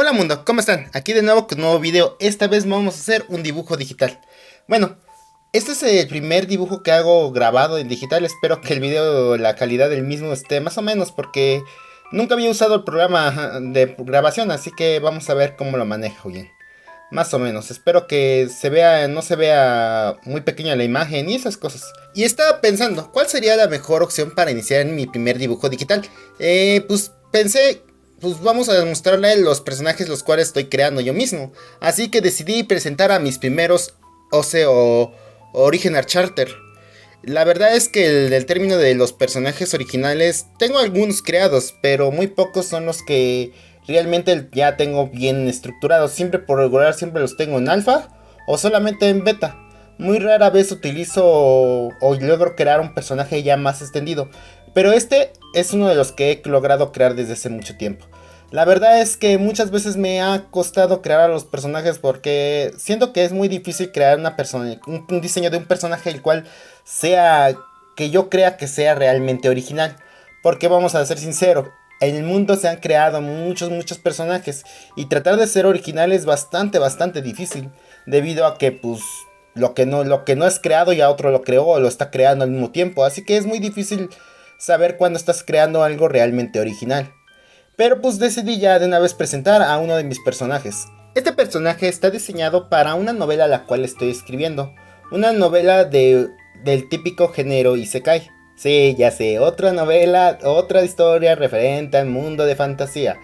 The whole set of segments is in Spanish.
Hola mundo, ¿cómo están? Aquí de nuevo con un nuevo video. Esta vez vamos a hacer un dibujo digital. Bueno, este es el primer dibujo que hago grabado en digital. Espero que el video, la calidad del mismo esté más o menos porque nunca había usado el programa de grabación, así que vamos a ver cómo lo manejo bien. Más o menos, espero que se vea, no se vea muy pequeña la imagen y esas cosas. Y estaba pensando, ¿cuál sería la mejor opción para iniciar en mi primer dibujo digital? Pues pensé, pues vamos a mostrarle los personajes los cuales estoy creando yo mismo. Así que decidí presentar a mis primeros OC o Original Charter. La verdad es que el término de los personajes originales tengo algunos creados, pero muy pocos son los que realmente ya tengo bien estructurados. Siempre por regular siempre los tengo en alfa o solamente en beta. Muy rara vez utilizo o logro crear un personaje ya más extendido, pero este es uno de los que he logrado crear desde hace mucho tiempo. La verdad es que muchas veces me ha costado crear a los personajes porque siento que es muy difícil crear una persona, un diseño de un personaje el cual sea que yo crea que sea realmente original. Porque vamos a ser sinceros, en el mundo se han creado muchos personajes y tratar de ser original es bastante difícil debido a que pues lo que no es creado ya otro lo creó o lo está creando al mismo tiempo, así que es muy difícil saber cuándo estás creando algo realmente original. Pero pues decidí ya de una vez presentar a uno de mis personajes. Este personaje está diseñado para una novela la cual estoy escribiendo. Una novela del típico género Isekai. Sí, ya sé, otra novela, otra historia referente al mundo de fantasía.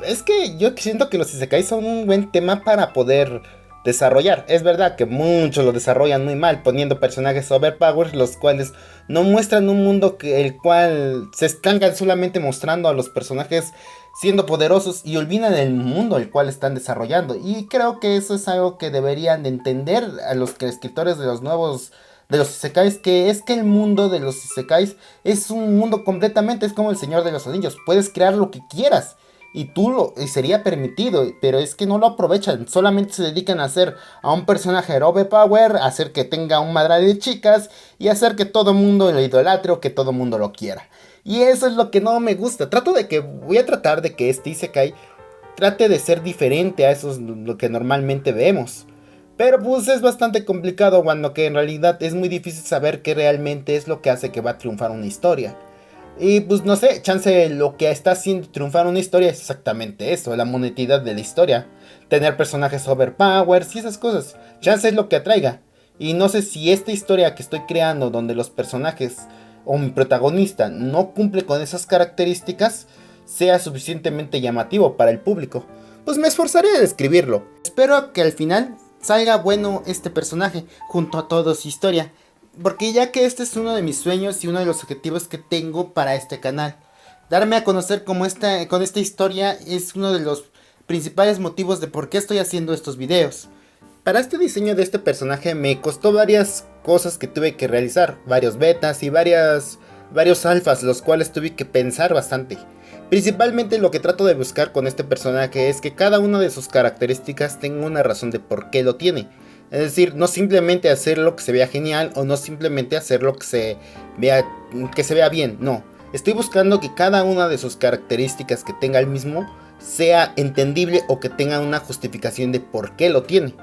Es que yo siento que los Isekai son un buen tema para poder desarrollar. Es verdad que muchos lo desarrollan muy mal, poniendo personajes overpowered, los cuales no muestran un mundo el cual se estancan solamente mostrando a los personajes siendo poderosos y olvidan el mundo el cual están desarrollando. Y creo que eso es algo que deberían de entender a los escritores de los nuevos de los isekais, que es que el mundo de los isekais es un mundo completamente, es como el Señor de los Anillos, puedes crear lo que quieras y sería permitido, pero es que no lo aprovechan, solamente se dedican a hacer a un personaje overpower, a hacer que tenga un madral de chicas y hacer que todo el mundo lo idolatre o que todo el mundo lo quiera. Y eso es lo que no me gusta. Voy a tratar de que este Isekai trate de ser diferente a eso lo que normalmente vemos. Pero pues es bastante complicado cuando que en realidad es muy difícil saber qué realmente es lo que hace que va a triunfar una historia. Y pues no sé, chance lo que está haciendo triunfar una historia es exactamente eso, la monetidad de la historia. Tener personajes overpowers y esas cosas. Chance es lo que atraiga. Y no sé si esta historia que estoy creando donde los personajes o mi protagonista no cumple con esas características sea suficientemente llamativo para el público. Pues me esforzaré en escribirlo. Espero que al final salga bueno este personaje junto a toda su historia. Porque ya que este es uno de mis sueños y uno de los objetivos que tengo para este canal. Darme a conocer con esta historia es uno de los principales motivos de por qué estoy haciendo estos videos. Para este diseño de este personaje me costó varias cosas que tuve que realizar. Varios betas y varios alfas, los cuales tuve que pensar bastante. Principalmente lo que trato de buscar con este personaje es que cada una de sus características tenga una razón de por qué lo tiene. Es decir, no simplemente hacer lo que se vea genial o no simplemente hacer lo que se vea bien, no. Estoy buscando que cada una de sus características que tenga el mismo sea entendible o que tenga una justificación de por qué lo tiene.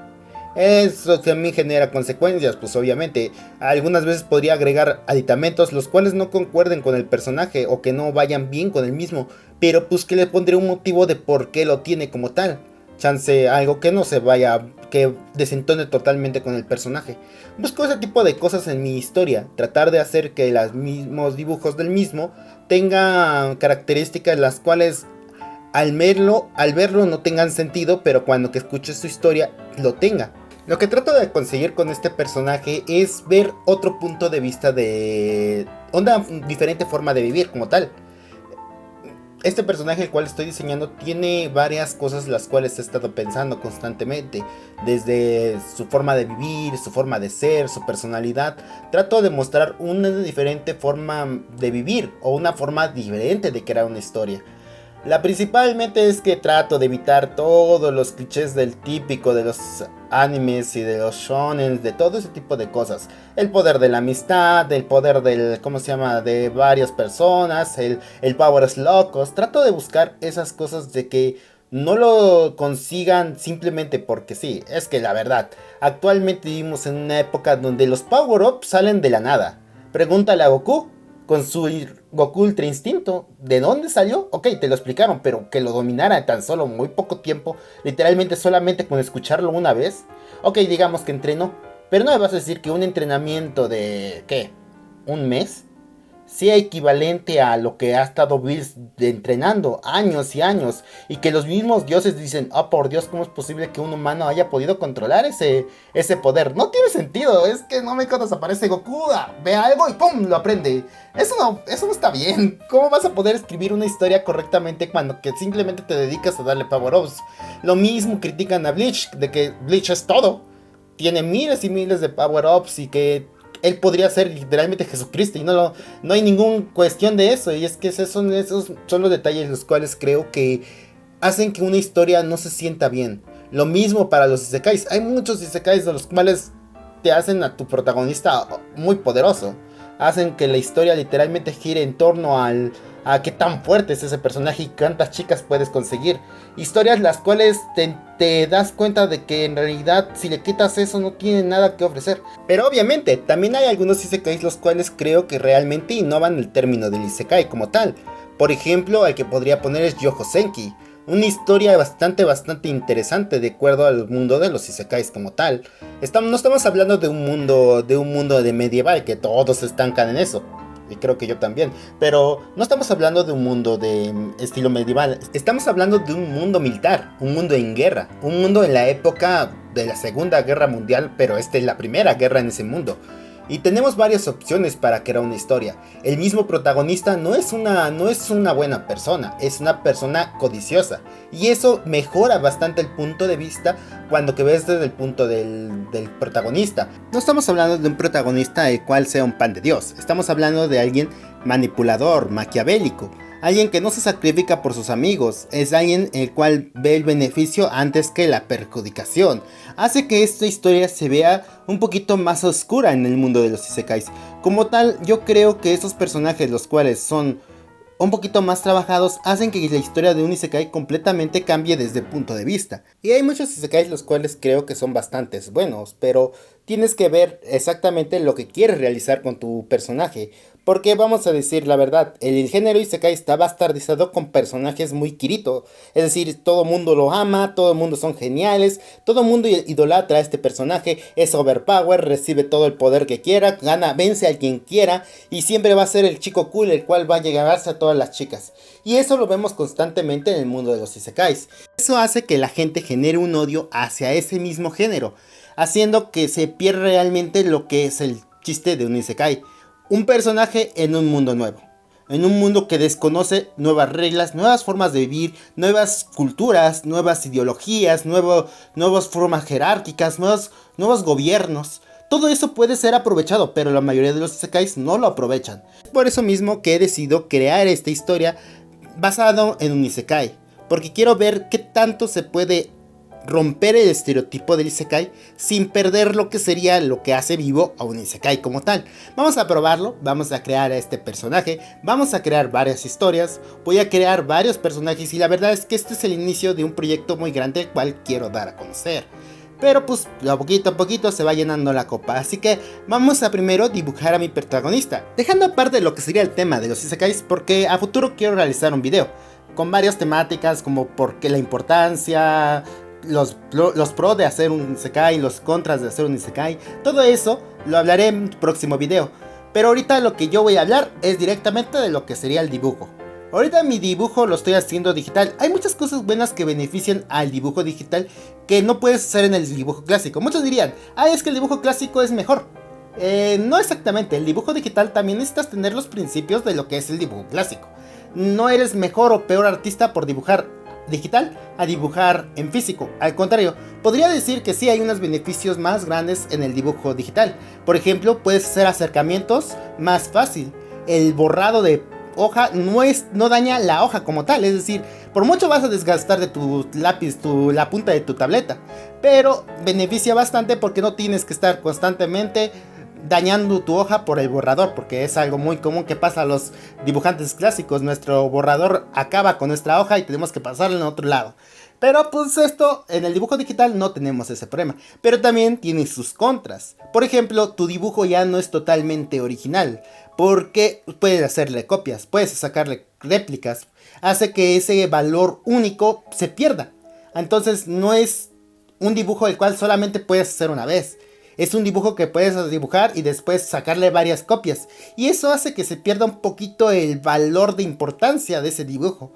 Eso también genera consecuencias, pues obviamente. Algunas veces podría agregar aditamentos los cuales no concuerden con el personaje o que no vayan bien con el mismo, pero pues que le pondré un motivo de por qué lo tiene como tal. Chance algo que no se vaya, que desentone totalmente con el personaje. Busco ese tipo de cosas en mi historia, tratar de hacer que los mismos dibujos del mismo tengan características las cuales al verlo no tengan sentido, pero cuando que escuches su historia lo tenga. Lo que trato de conseguir con este personaje es ver otro punto de vista de una diferente forma de vivir como tal. Este personaje el cual estoy diseñando tiene varias cosas las cuales he estado pensando constantemente. Desde su forma de vivir, su forma de ser, su personalidad. Trato de mostrar una diferente forma de vivir o una forma diferente de crear una historia. La principalmente es que trato de evitar todos los clichés del típico de los animes y de los shonen, de todo ese tipo de cosas. El poder de la amistad, el poder del, ¿cómo se llama? De varias personas, el powers locos. Trato de buscar esas cosas de que no lo consigan simplemente porque sí. Es que la verdad, actualmente vivimos en una época donde los power-ups salen de la nada. Pregúntale a Goku con su Goku Ultra Instinto, ¿de dónde salió? Ok, te lo explicaron, pero que lo dominara en tan solo muy poco tiempo, literalmente solamente con escucharlo una vez. Ok, digamos que entrenó, pero no me vas a decir que un entrenamiento de, ¿qué? ¿Un mes? Sea equivalente a lo que ha estado Bills entrenando años y años, y que los mismos dioses dicen, oh por Dios, ¿cómo es posible que un humano haya podido controlar ese poder? No tiene sentido, es que no me cuando aparece Goku, ve algo y ¡pum! Lo aprende. Eso no está bien. ¿Cómo vas a poder escribir una historia correctamente cuando que simplemente te dedicas a darle power-ups? Lo mismo critican a Bleach, de que Bleach es todo. Tiene miles y miles de power-ups y que él podría ser literalmente Jesucristo y no hay ninguna cuestión de eso. Y es que esos son los detalles los cuales creo que hacen que una historia no se sienta bien. Lo mismo para los isekais. Hay muchos isekais de los cuales te hacen a tu protagonista muy poderoso. Hacen que la historia literalmente gire en torno a qué tan fuerte es ese personaje y cuántas chicas puedes conseguir. Historias las cuales te das cuenta de que en realidad si le quitas eso no tiene nada que ofrecer. Pero obviamente también hay algunos isekais los cuales creo que realmente innovan el término del isekai como tal. Por ejemplo, el que podría poner es Yojo Senki. Una historia bastante interesante de acuerdo al mundo de los isekais como tal. No estamos hablando de un mundo de medieval que todos se estancan en eso. Y creo que yo también. Pero no estamos hablando de un mundo de estilo medieval. Estamos hablando de un mundo militar, un mundo en guerra, un mundo en la época de la Segunda Guerra Mundial, pero esta es la primera guerra en ese mundo. Y tenemos varias opciones para crear una historia. El mismo protagonista no es una buena persona, es una persona codiciosa. Y eso mejora bastante el punto de vista cuando que ves desde el punto del protagonista. No estamos hablando de un protagonista el cual sea un pan de Dios. Estamos hablando de alguien manipulador, maquiavélico. Alguien que no se sacrifica por sus amigos, es alguien el cual ve el beneficio antes que la perjudicación. Hace que esta historia se vea un poquito más oscura en el mundo de los isekais. Como tal, yo creo que esos personajes los cuales son un poquito más trabajados hacen que la historia de un isekai completamente cambie desde el punto de vista. Y hay muchos isekais los cuales creo que son bastante buenos, pero tienes que ver exactamente lo que quieres realizar con tu personaje. Porque vamos a decir la verdad, el género isekai está bastardizado con personajes muy Kirito. Es decir, todo el mundo lo ama, todo el mundo son geniales, todo el mundo idolatra a este personaje, es overpower, recibe todo el poder que quiera, gana, vence a quien quiera y siempre va a ser el chico cool el cual va a llegarse a todas las chicas. Y eso lo vemos constantemente en el mundo de los isekais. Eso hace que la gente genere un odio hacia ese mismo género, haciendo que se pierda realmente lo que es el chiste de un isekai. Un personaje en un mundo nuevo, en un mundo que desconoce nuevas reglas, nuevas formas de vivir, nuevas culturas, nuevas ideologías, nuevas formas jerárquicas, nuevos gobiernos. Todo eso puede ser aprovechado, pero la mayoría de los isekais no lo aprovechan. Es por eso mismo que he decidido crear esta historia basado en un isekai, porque quiero ver qué tanto se puede romper el estereotipo del isekai sin perder lo que sería lo que hace vivo a un isekai como tal. Vamos a probarlo, vamos a crear a este personaje, vamos a crear varias historias, voy a crear varios personajes y la verdad es que este es el inicio de un proyecto muy grande el cual quiero dar a conocer. Pero pues a poquito se va llenando la copa, así que vamos a primero dibujar a mi protagonista, dejando aparte lo que sería el tema de los isekais porque a futuro quiero realizar un video con varias temáticas como por qué la importancia, los pros de hacer un isekai, los contras de hacer un isekai, todo eso lo hablaré en un próximo video. Pero ahorita lo que yo voy a hablar es directamente de lo que sería el dibujo. Ahorita mi dibujo lo estoy haciendo digital. Hay muchas cosas buenas que benefician al dibujo digital que no puedes hacer en el dibujo clásico. Muchos dirían, es que el dibujo clásico es mejor. No exactamente, el dibujo digital también necesitas tener los principios de lo que es el dibujo clásico. No eres mejor o peor artista por dibujar digital a dibujar en físico. Al contrario, podría decir que sí hay unos beneficios más grandes en el dibujo digital. Por ejemplo, puedes hacer acercamientos más fácil. El borrado de hoja no daña la hoja como tal, es decir, por mucho vas a desgastar de tu lápiz la punta de tu tableta, pero beneficia bastante porque no tienes que estar constantemente dañando tu hoja por el borrador, porque es algo muy común que pasa a los dibujantes clásicos. Nuestro borrador acaba con nuestra hoja y tenemos que pasarlo en otro lado. Pero pues esto, en el dibujo digital no tenemos ese problema. Pero también tiene sus contras. Por ejemplo, tu dibujo ya no es totalmente original, porque puedes hacerle copias, puedes sacarle réplicas, hace que ese valor único se pierda. Entonces no es un dibujo el cual solamente puedes hacer una vez. Es un dibujo que puedes dibujar y después sacarle varias copias. Y eso hace que se pierda un poquito el valor de importancia de ese dibujo.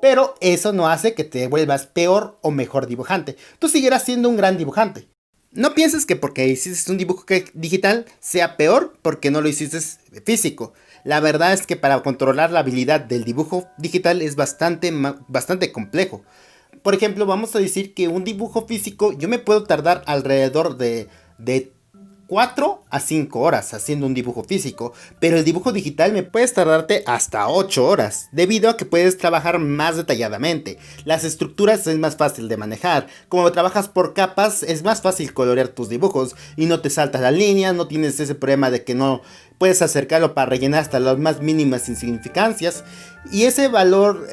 Pero eso no hace que te vuelvas peor o mejor dibujante. Tú seguirás siendo un gran dibujante. No pienses que porque hiciste un dibujo digital sea peor porque no lo hiciste físico. La verdad es que para controlar la habilidad del dibujo digital es bastante complejo. Por ejemplo, vamos a decir que un dibujo físico yo me puedo tardar alrededor de 4 a 5 horas haciendo un dibujo físico, pero el dibujo digital me puedes tardarte hasta 8 horas, debido a que puedes trabajar más detalladamente. Las estructuras es más fácil de manejar, como trabajas por capas es más fácil colorear tus dibujos y no te saltas la línea, no tienes ese problema de que no puedes acercarlo para rellenar hasta las más mínimas insignificancias. Y ese valor,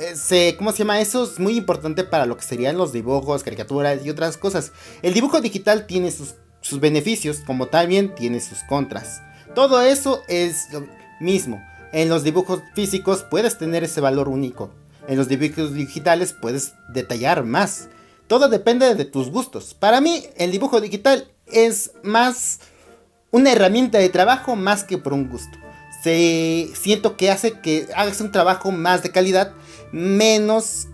¿cómo se llama? Eso es muy importante para lo que serían los dibujos, caricaturas y otras cosas. El dibujo digital tiene sus beneficios, como también tiene sus contras. Todo eso es lo mismo. En los dibujos físicos puedes tener ese valor único. En los dibujos digitales puedes detallar más. Todo depende de tus gustos. Para mí, el dibujo digital es más una herramienta de trabajo más que por un gusto. Siento que hace que hagas un trabajo más de calidad, menos,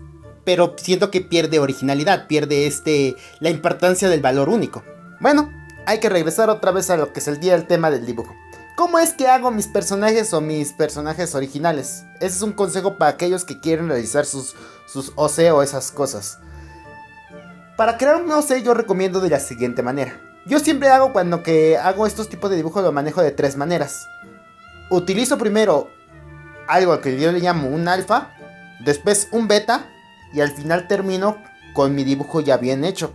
pero siento que pierde originalidad, pierde la importancia del valor único. Bueno, hay que regresar otra vez a lo que es el tema del dibujo. ¿Cómo es que hago mis personajes o mis personajes originales? Ese es un consejo para aquellos que quieren realizar sus OC o esas cosas. Para crear un OC yo recomiendo de la siguiente manera. Yo siempre cuando hago estos tipos de dibujos lo manejo de 3 maneras. Utilizo primero algo que yo le llamo un alfa, después un beta y al final termino con mi dibujo ya bien hecho.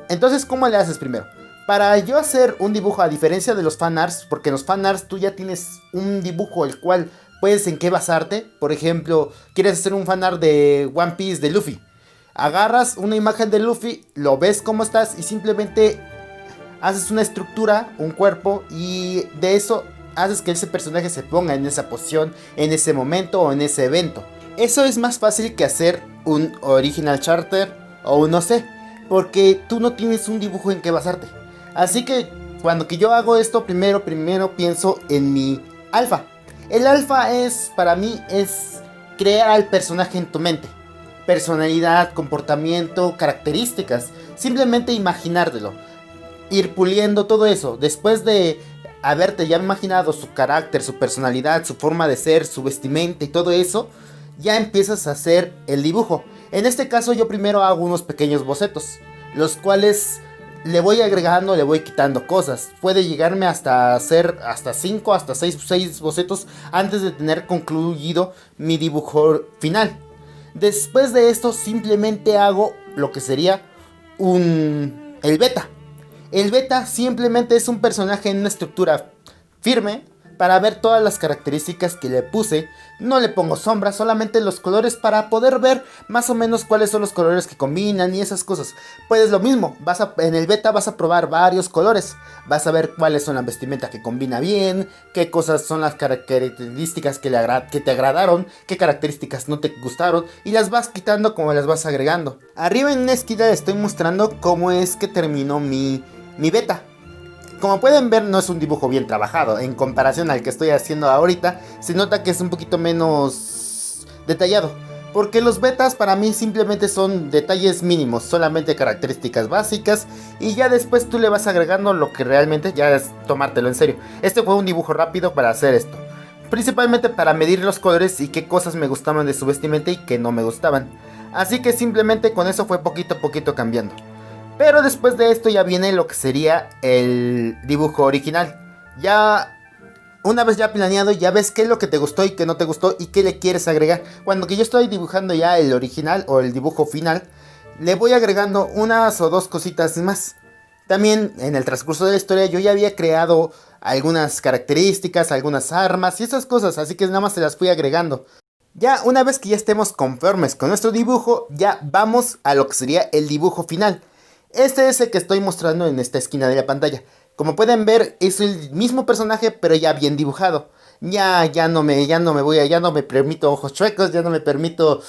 Entonces, ¿cómo le haces primero? Para yo hacer un dibujo, a diferencia de los fanarts, porque en los fanarts tú ya tienes un dibujo el cual puedes en qué basarte. Por ejemplo, quieres hacer un fanart de One Piece de Luffy. Agarras una imagen de Luffy, lo ves cómo estás y simplemente haces una estructura, un cuerpo, y de eso haces que ese personaje se ponga en esa posición, en ese momento o en ese evento. Eso es más fácil que hacer un original charter o un OC, porque tú no tienes un dibujo en que basarte. Así que cuando yo hago esto, primero pienso en mi alfa. El alfa para mí es crear al personaje en tu mente. Personalidad, comportamiento, características. Simplemente imaginártelo. Ir puliendo todo eso. Después de haberte ya imaginado su carácter, su personalidad, su forma de ser, su vestimenta y todo eso, ya empiezas a hacer el dibujo. En este caso yo primero hago unos pequeños bocetos, los cuales le voy agregando, le voy quitando cosas. Puede llegarme hasta hacer hasta 5, hasta 6 bocetos antes de tener concluido mi dibujo final. Después de esto simplemente hago lo que sería el beta. El beta simplemente es un personaje en una estructura firme para ver todas las características que le puse. No le pongo sombras, solamente los colores para poder ver más o menos cuáles son los colores que combinan y esas cosas. Pues lo mismo, en el beta vas a probar varios colores. Vas a ver cuáles son las vestimentas que combina bien, qué cosas son las características que te agradaron, qué características no te gustaron, y las vas quitando como las vas agregando. Arriba en una esquina les estoy mostrando cómo es que terminó mi beta. Como pueden ver, no es un dibujo bien trabajado. En comparación al que estoy haciendo ahorita, se nota que es un poquito menos detallado. Porque los betas para mí simplemente son detalles mínimos, solamente características básicas. Y ya después tú le vas agregando lo que realmente ya es tomártelo en serio. Este fue un dibujo rápido para hacer esto. Principalmente para medir los colores y qué cosas me gustaban de su vestimenta y qué no me gustaban. Así que simplemente con eso fue poquito a poquito cambiando. Pero después de esto ya viene lo que sería el dibujo original. Ya una vez ya planeado, ya ves qué es lo que te gustó y qué no te gustó y qué le quieres agregar. Cuando que yo estoy dibujando ya el original o el dibujo final, le voy agregando unas o 2 cositas más. También en el transcurso de la historia yo ya había creado algunas características, algunas armas y esas cosas, así que nada más se las fui agregando. Ya una vez que ya estemos conformes con nuestro dibujo, ya vamos a lo que sería el dibujo final. Este es el que estoy mostrando en esta esquina de la pantalla. Como pueden ver, es el mismo personaje, pero ya bien dibujado. Ya no me permito ojos chuecos, ya no me permito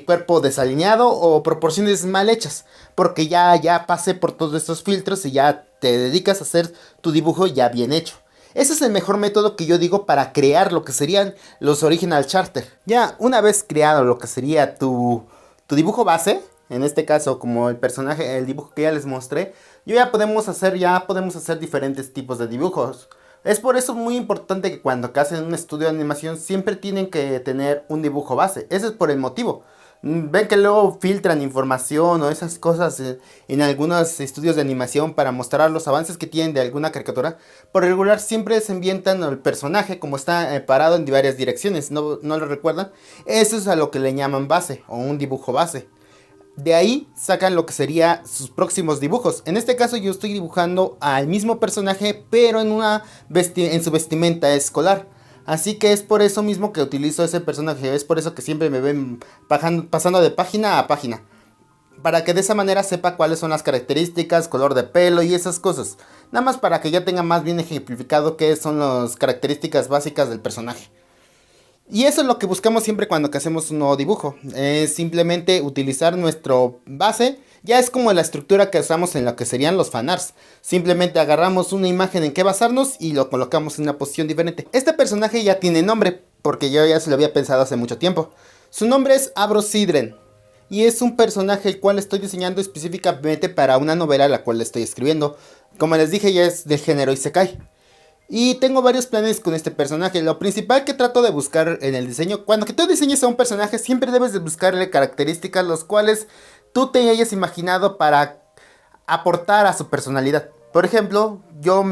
cuerpo desalineado o proporciones mal hechas. Porque ya pasé por todos estos filtros y ya te dedicas a hacer tu dibujo ya bien hecho. Ese es el mejor método que yo digo para crear lo que serían los original charter. Ya una vez creado lo que sería tu dibujo base, en este caso como el personaje, el dibujo que ya les mostré, ya podemos hacer diferentes tipos de dibujos. Es por eso muy importante que cuando hacen un estudio de animación siempre tienen que tener un dibujo base. Ese es por el motivo. Ven que luego filtran información o esas cosas en algunos estudios de animación para mostrar los avances que tienen de alguna caricatura. Por regular siempre se ambientan el personaje como está parado en varias direcciones. ¿No lo recuerdan? Eso es a lo que le llaman base o un dibujo base. De ahí sacan lo que sería sus próximos dibujos. En este caso yo estoy dibujando al mismo personaje, pero en su vestimenta escolar. Así que es por eso mismo que utilizo ese personaje. Es por eso que siempre me ven pasando de página a página. Para que de esa manera sepa cuáles son las características, color de pelo y esas cosas. Nada más para que ya tenga más bien ejemplificado qué son las características básicas del personaje. Y eso es lo que buscamos siempre cuando hacemos un nuevo dibujo. Es simplemente utilizar nuestro base. Ya es como la estructura que usamos en lo que serían los fanarts. Simplemente agarramos una imagen en que basarnos y lo colocamos en una posición diferente. Este personaje ya tiene nombre, porque yo ya se lo había pensado hace mucho tiempo. Su nombre es Abro Sidren. Y es un personaje el cual estoy diseñando específicamente para una novela la cual estoy escribiendo. Como les dije, ya es del género Isekai. Y tengo varios planes con este personaje. Lo principal que trato de buscar en el diseño, cuando que tú diseñes a un personaje, siempre debes de buscarle características los cuales tú te hayas imaginado para aportar a su personalidad. Por ejemplo, yo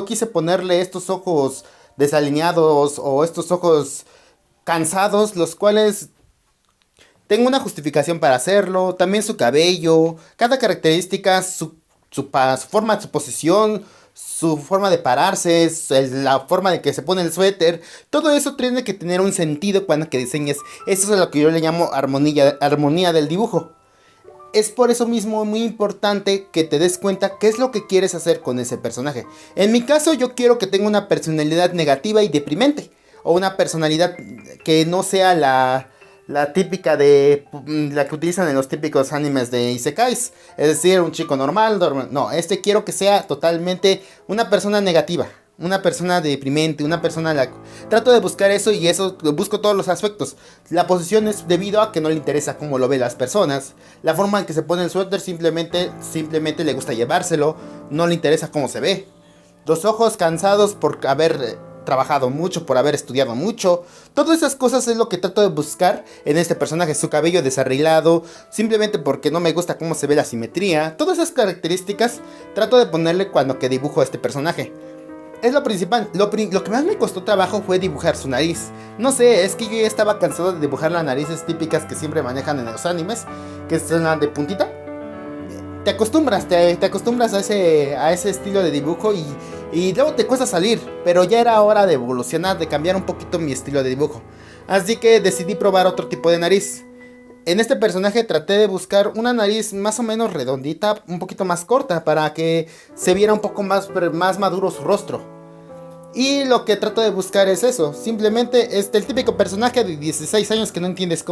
quise ponerle estos ojos desalineados o estos ojos cansados, los cuales tengo una justificación para hacerlo. También su cabello, cada característica, su forma, su posición, su forma de pararse, la forma de que se pone el suéter. Todo eso tiene que tener un sentido cuando que diseñes. Eso es lo que yo le llamo armonía del dibujo. Es por eso mismo muy importante que te des cuenta qué es lo que quieres hacer con ese personaje. En mi caso yo quiero que tenga una personalidad negativa y deprimente. O una personalidad que no sea la típica de la que utilizan en los típicos animes de isekais, es decir, un chico normal, no, quiero que sea totalmente una persona negativa, una persona deprimente, una persona trato de buscar eso y eso busco todos los aspectos. La posición es debido a que no le interesa cómo lo ven las personas, la forma en que se pone el suéter simplemente le gusta llevárselo, no le interesa cómo se ve. Los ojos cansados por haber trabajado mucho, por haber estudiado mucho. Todas esas cosas es lo que trato de buscar en este personaje. Su cabello desarreglado, simplemente porque no me gusta cómo se ve la simetría. Todas esas características trato de ponerle cuando que dibujo a este personaje. Es lo principal. Lo que más me costó trabajo fue dibujar su nariz. No sé, es que yo ya estaba cansado de dibujar las narices típicas que siempre manejan en los animes, que son las de puntita. Te acostumbras a ese estilo de dibujo y luego te cuesta salir, pero ya era hora de evolucionar, de cambiar un poquito mi estilo de dibujo. Así que decidí probar otro tipo de nariz. En este personaje traté de buscar una nariz más o menos redondita, un poquito más corta, para que se viera un poco más maduro su rostro. Y lo que trato de buscar es eso, simplemente es el típico personaje de 16 años que no entiendes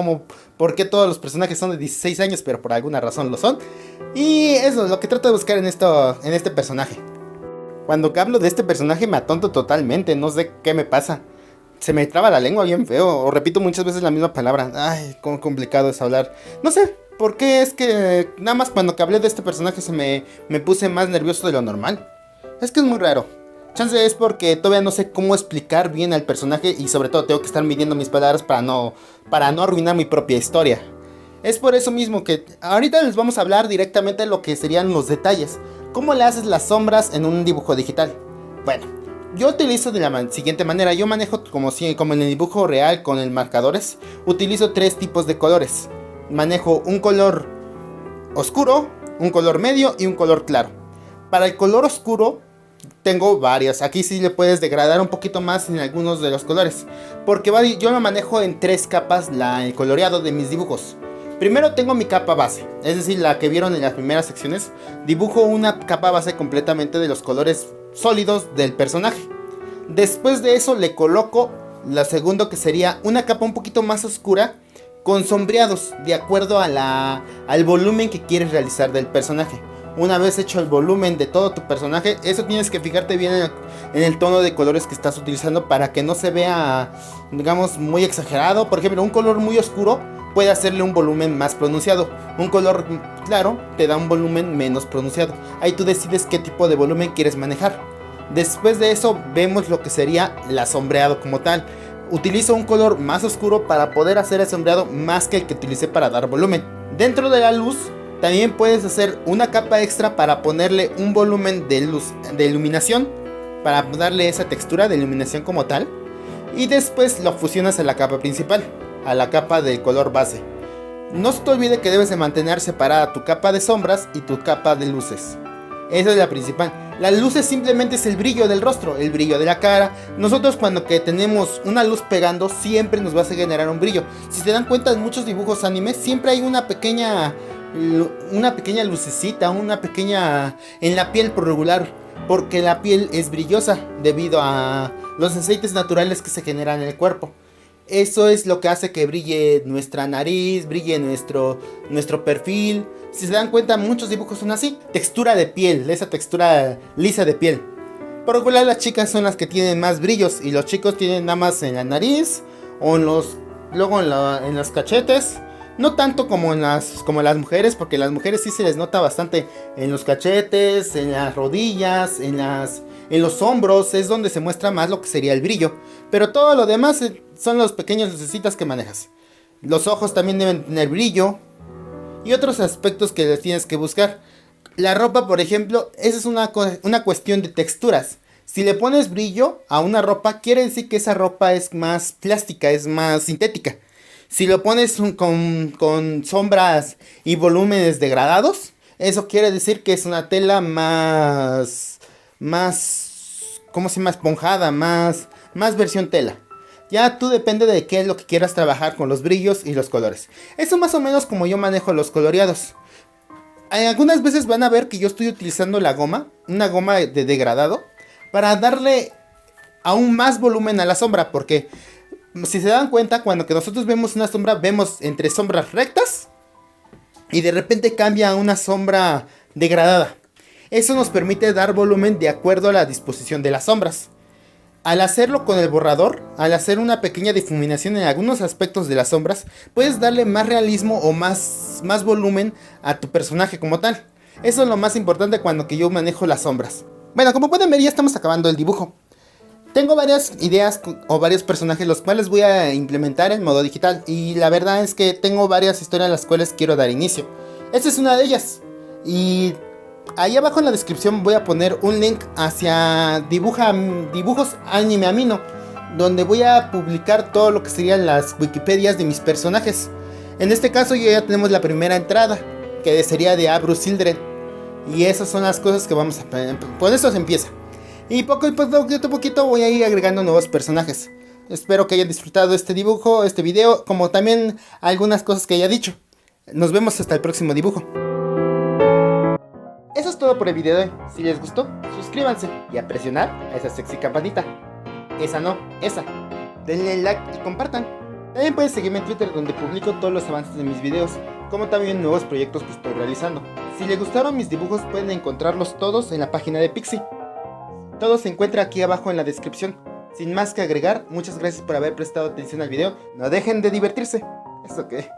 por qué todos los personajes son de 16 años, pero por alguna razón lo son. Y eso es lo que trato de buscar en este personaje. Cuando hablo de este personaje me atonto totalmente, no sé qué me pasa. Se me traba la lengua bien feo, o repito muchas veces la misma palabra. Ay, cómo complicado es hablar. No sé, por qué es que nada más cuando que hablé de este personaje me puse más nervioso de lo normal. Es que es muy raro. Chance es porque todavía no sé cómo explicar bien al personaje y sobre todo tengo que estar midiendo mis palabras para no arruinar mi propia historia. Es por eso mismo que ahorita les vamos a hablar directamente de lo que serían los detalles. ¿Cómo le haces las sombras en un dibujo digital? Bueno, yo utilizo de la siguiente manera. Yo manejo como en el dibujo real con el marcadores. Utilizo tres tipos de colores. Manejo un color oscuro, un color medio y un color claro. Para el color oscuro tengo varias. Aquí sí le puedes degradar un poquito más en algunos de los colores, porque yo lo manejo en 3 capas el coloreado de mis dibujos. Primero tengo mi capa base, es decir, la que vieron en las primeras secciones. Dibujo una capa base completamente de los colores sólidos del personaje. Después de eso le coloco la segunda, que sería una capa un poquito más oscura con sombreados de acuerdo al volumen que quieres realizar del personaje. Una vez hecho el volumen de todo tu personaje, eso tienes que fijarte bien en el tono de colores que estás utilizando para que no se vea, digamos, muy exagerado. Por ejemplo, un color muy oscuro puede hacerle un volumen más pronunciado. Un color claro te da un volumen menos pronunciado. Ahí tú decides qué tipo de volumen quieres manejar. Después de eso vemos lo que sería el sombreado como tal. Utilizo un color más oscuro para poder hacer el sombreado más que el que utilicé para dar volumen. Dentro de la luz también puedes hacer una capa extra para ponerle un volumen de luz, de iluminación, para darle esa textura de iluminación como tal. Y después lo fusionas a la capa principal, a la capa del color base. No se te olvide que debes de mantener separada tu capa de sombras y tu capa de luces. Esa es la principal. Las luces simplemente es el brillo del rostro, el brillo de la cara. Nosotros cuando que tenemos una luz pegando siempre nos va a generar un brillo. Si se dan cuenta, en muchos dibujos anime siempre hay una pequeña lucecita, una pequeña en la piel por regular, porque la piel es brillosa debido a los aceites naturales que se generan en el cuerpo. Eso es lo que hace que brille nuestra nariz, brille nuestro perfil. Si se dan cuenta, muchos dibujos son así. Textura de piel, esa textura lisa de piel. Por regular las chicas son las que tienen más brillos y los chicos tienen nada más en la nariz o luego en los cachetes. No tanto como las mujeres, porque las mujeres sí se les nota bastante en los cachetes, en las rodillas, en los hombros, es donde se muestra más lo que sería el brillo. Pero todo lo demás son los pequeños lucecitas que manejas. Los ojos también deben tener brillo y otros aspectos que les tienes que buscar. La ropa, por ejemplo, esa es una cuestión de texturas. Si le pones brillo a una ropa, quiere decir que esa ropa es más plástica, es más sintética. Si lo pones con sombras y volúmenes degradados, eso quiere decir que es una tela más, ¿cómo se llama? Esponjada, más versión tela. Ya tú depende de qué es lo que quieras trabajar con los brillos y los colores. Eso más o menos como yo manejo los coloreados. Algunas veces van a ver que yo estoy utilizando una goma de degradado, para darle aún más volumen a la sombra, porque si se dan cuenta, cuando que nosotros vemos una sombra, vemos entre sombras rectas y de repente cambia a una sombra degradada. Eso nos permite dar volumen de acuerdo a la disposición de las sombras. Al hacerlo con el borrador, al hacer una pequeña difuminación en algunos aspectos de las sombras, puedes darle más realismo o más volumen a tu personaje como tal. Eso es lo más importante cuando que yo manejo las sombras. Bueno, como pueden ver, ya estamos acabando el dibujo. Tengo varias ideas o varios personajes los cuales voy a implementar en modo digital. Y la verdad es que tengo varias historias a las cuales quiero dar inicio. Esta es una de ellas. Y ahí abajo en la descripción voy a poner un link hacia dibujos anime amino, donde voy a publicar todo lo que serían las wikipedias de mis personajes. En este caso ya tenemos la primera entrada, que sería de Bruce Children. Y esas son las cosas que vamos a... Por eso se empieza. Y poco a poquito voy a ir agregando nuevos personajes. Espero que hayan disfrutado este dibujo, este video, como también algunas cosas que haya dicho. Nos vemos hasta el próximo dibujo. Eso es todo por el video de hoy. Si les gustó, suscríbanse y a presionar a esa sexy campanita. Esa no, esa. Denle like y compartan. También pueden seguirme en Twitter, donde publico todos los avances de mis videos, como también nuevos proyectos que estoy realizando. Si les gustaron mis dibujos, pueden encontrarlos todos en la página de Pixie. Todo se encuentra aquí abajo en la descripción. Sin más que agregar, muchas gracias por haber prestado atención al video. No dejen de divertirse. ¿Eso qué?